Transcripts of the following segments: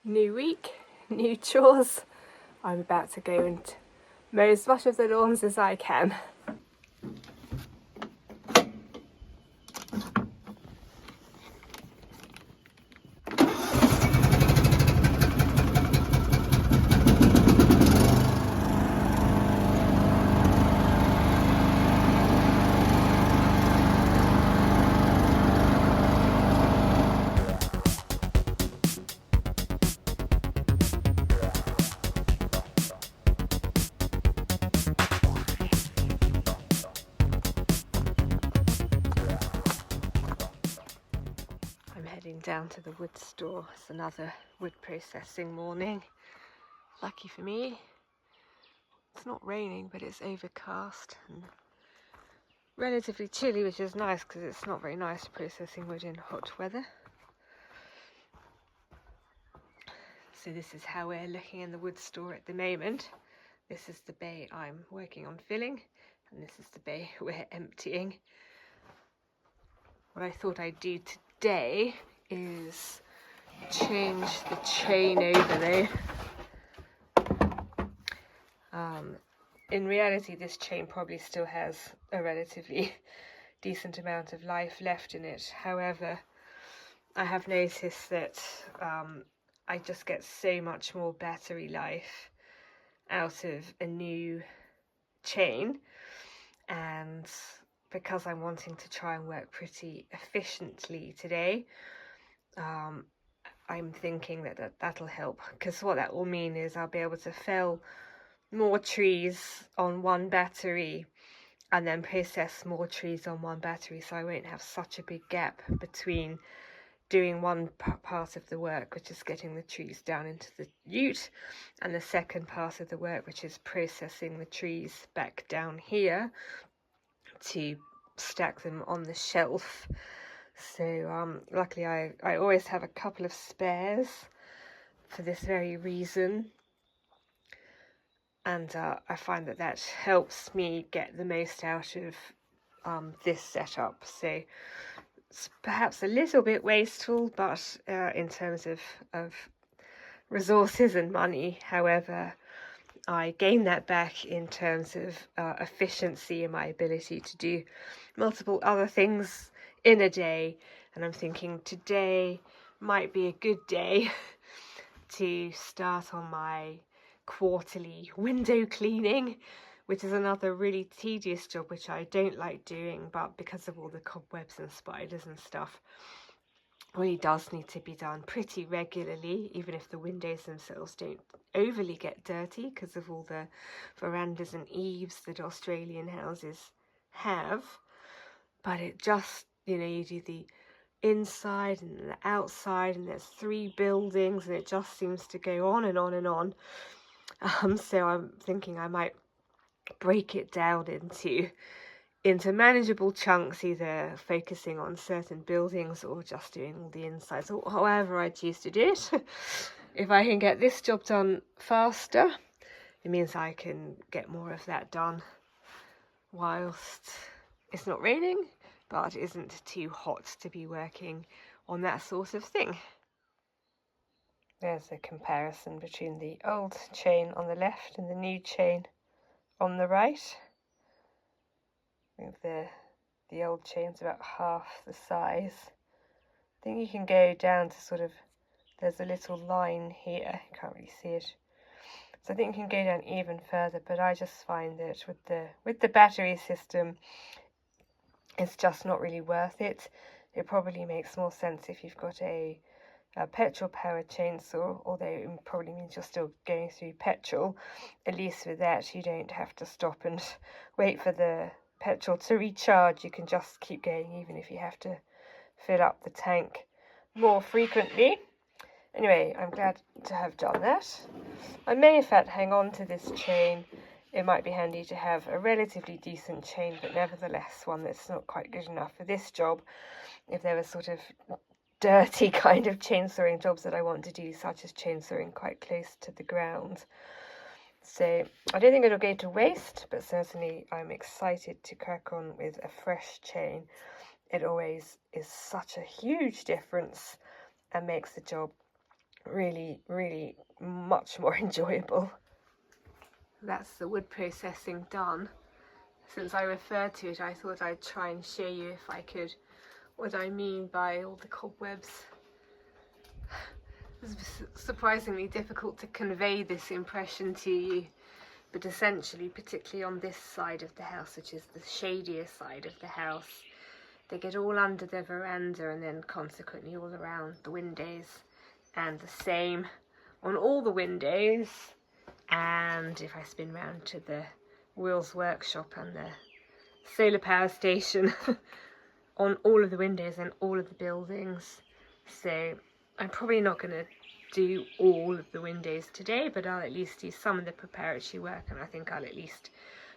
New week, new chores. I'm about to go and mow as much of the lawns as I can. I'm heading down to the wood store. It's another wood processing morning. Lucky for me, it's not raining, but it's overcast and relatively chilly, which is nice because it's not very nice processing wood in hot weather. So this is how we're looking in the wood store at the moment. This is the bay I'm working on filling, and this is the bay we're emptying. What I thought I'd do today is change the chain overlay. In reality, this chain probably still has a relatively decent amount of life left in it. However, I have noticed that I just get so much more battery life out of a new chain, and because I'm wanting to try and work pretty efficiently today, I'm thinking that that'll help, because what that will mean is I'll be able to fell more trees on one battery and then process more trees on one battery, so I won't have such a big gap between doing one part of the work, which is getting the trees down into the ute, and the second part of the work, which is processing the trees back down here to stack them on the shelf. So luckily I always have a couple of spares for this very reason, and I find that helps me get the most out of this setup. So it's perhaps a little bit wasteful, but in terms of resources and money, however, I gain that back in terms of efficiency and my ability to do multiple other things in a day. And I'm thinking today might be a good day to start on my quarterly window cleaning, which is another really tedious job which I don't like doing, but because of all the cobwebs and spiders and stuff, really does need to be done pretty regularly, even if the windows themselves don't overly get dirty because of all the verandas and eaves that Australian houses have. But it just, you do the inside and the outside, and there's 3 buildings, and it just seems to go on and on and on. So I'm thinking I might break it down into manageable chunks, either focusing on certain buildings or just doing all the insides, or however I choose to do it. If I can get this job done faster, it means I can get more of that done whilst it's not raining, but it isn't too hot to be working on that sort of thing. There's a comparison between the old chain on the left and the new chain on the right. I think the old chain's about half the size. I think you can go down to sort of, there's a little line here, you can't really see it. So I think you can go down even further, but I just find that with the battery system, it's just not really worth it. It probably makes more sense if you've got a petrol powered chainsaw, although it probably means you're still going through petrol. At least with that you don't have to stop and wait for the petrol to recharge. You can just keep going even if you have to fill up the tank more frequently. Anyway, I'm glad to have done that. I may in fact hang on to this chain. It might be handy to have a relatively decent chain, but nevertheless one that's not quite good enough for this job. If there was sort of dirty kind of chainsawing jobs that I want to do, such as chainsawing quite close to the ground. So I don't think it'll go to waste, but certainly I'm excited to crack on with a fresh chain. It always is such a huge difference and makes the job really, really much more enjoyable. That's the wood processing done. Since I referred to it, I thought I'd try and show you if I could what I mean by all the cobwebs. It's surprisingly difficult to convey this impression to you, but essentially, particularly on this side of the house, which is the shadier side of the house, they get all under the veranda and then consequently all around the windows, and the same on all the windows. And if I spin round to the Will's workshop and the solar power station, on all of the windows and all of the buildings. So I'm probably not going to do all of the windows today, but I'll at least do some of the preparatory work, and I think I'll at least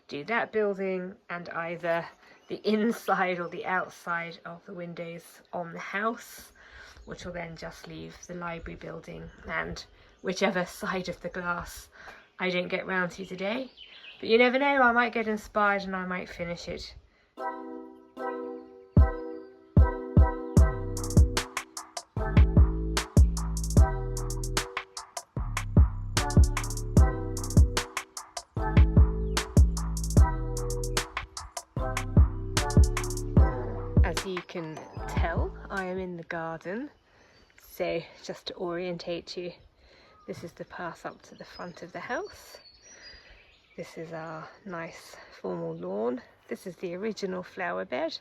do that building and either the inside or the outside of the windows on the house, which will then just leave the library building and whichever side of the glass I don't get round to today. But you never know, I might get inspired and I might finish it. As you can tell, I am in the garden, so just to orientate you, this is the path up to the front of the house. This is our nice formal lawn. This is the original flower bed,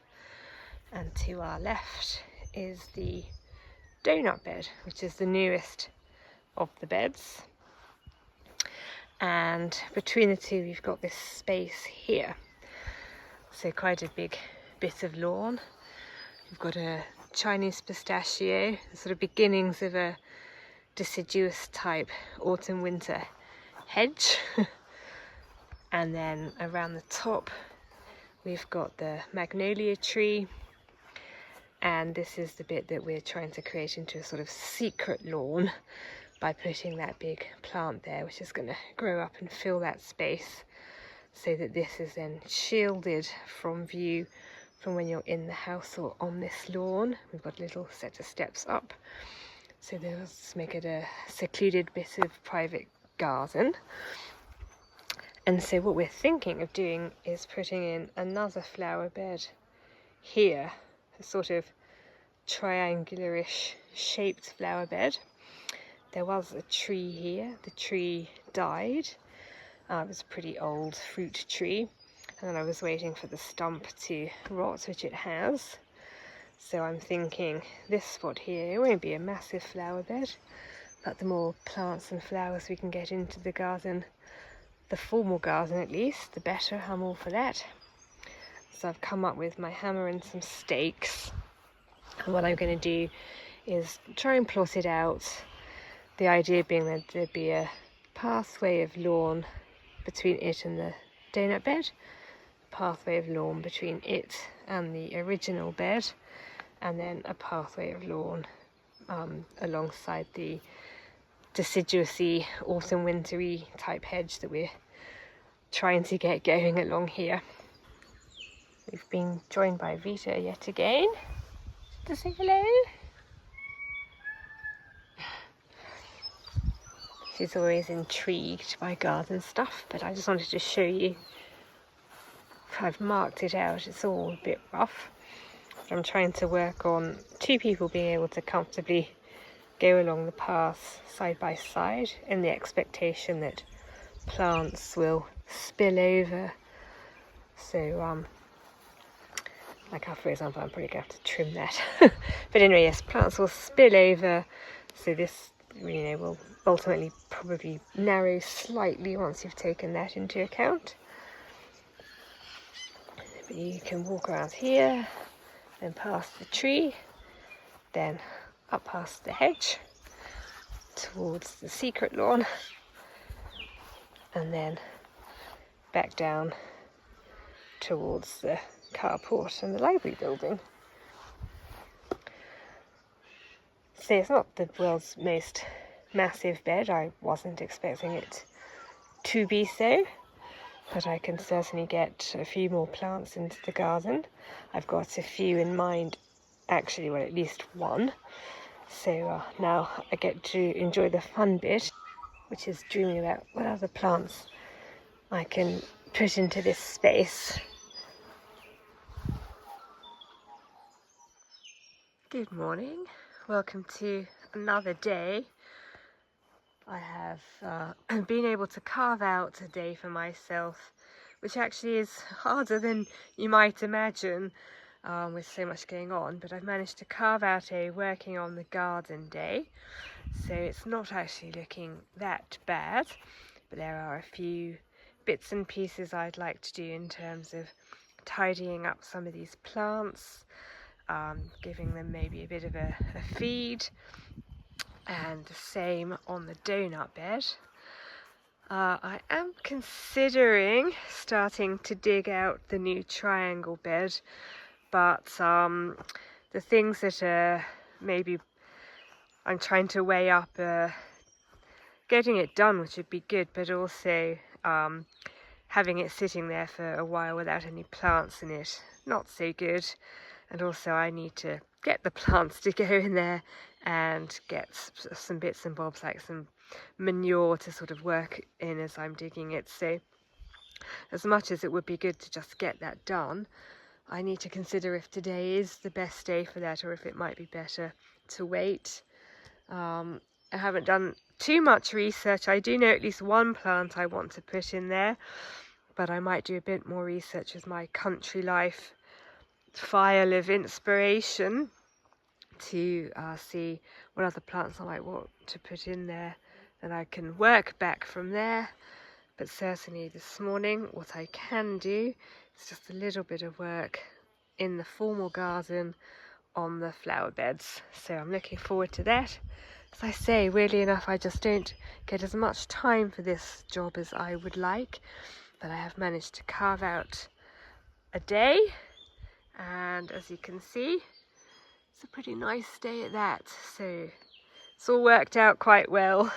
and to our left is the donut bed, which is the newest of the beds. And between the two we've got this space here, so quite a big bit of lawn. We've got a Chinese pistachio, the sort of beginnings of a deciduous type autumn-winter hedge. And then around the top we've got the magnolia tree, and this is the bit that we're trying to create into a sort of secret lawn by putting that big plant there, which is going to grow up and fill that space, so that this is then shielded from view from when you're in the house or on this lawn. We've got a little set of steps up, so those make it a secluded bit of private garden. And so what we're thinking of doing is putting in another flower bed here, a sort of triangular-ish shaped flower bed. There was a tree here. The tree died. It was a pretty old fruit tree, and then I was waiting for the stump to rot, which it has. So I'm thinking this spot here, it won't be a massive flower bed, but the more plants and flowers we can get into the garden, the formal garden at least, the better. I'm all for that. So I've come up with my hammer and some stakes, and what I'm going to do is try and plot it out. The idea being that there'd be a pathway of lawn between it and the donut bed, a pathway of lawn between it and the original bed, and then a pathway of lawn alongside the deciduousy autumn-wintery type hedge that we're trying to get going along here. We've been joined by Vita yet again to say hello. She's always intrigued by garden stuff, but I just wanted to show you. I've marked it out, it's all a bit rough. But I'm trying to work on two people being able to comfortably go along the path side by side, in the expectation that plants will spill over. So like for example, I'm probably going to have to trim that. But anyway, yes, plants will spill over, so this, you know, will ultimately probably narrow slightly once you've taken that into account. But you can walk around here, then past the tree, then up past the hedge towards the secret lawn, and then back down towards the carport and the library building. So it's not the world's most massive bed. I wasn't expecting it to be so, but I can certainly get a few more plants into the garden. I've got a few in mind, actually, well, at least one. So now I get to enjoy the fun bit, which is dreaming about what other plants I can put into this space. Good morning, welcome to another day. I have been able to carve out a day for myself, which actually is harder than you might imagine with so much going on, but I've managed to carve out a working on the garden day, so it's not actually looking that bad, but there are a few bits and pieces I'd like to do in terms of tidying up some of these plants, giving them maybe a bit of a feed, and the same on the donut bed. I am considering starting to dig out the new triangle bed, but the things that are maybe I'm trying to weigh up getting it done, which would be good, but also having it sitting there for a while without any plants in it, not so good. And also I need to get the plants to go in there and get some bits and bobs like some manure to sort of work in as I'm digging it. So as much as it would be good to just get that done, I need to consider if today is the best day for that or if it might be better to wait. I haven't done too much research. I do know at least one plant I want to put in there, but I might do a bit more research with my country life file of inspiration to see what other plants I might want to put in there, and I can work back from there. But certainly this morning what I can do is just a little bit of work in the formal garden on the flower beds, so I'm looking forward to that. As I say, weirdly enough, I just don't get as much time for this job as I would like, but I have managed to carve out a day, and as you can see, it's a pretty nice day at that, so it's all worked out quite well.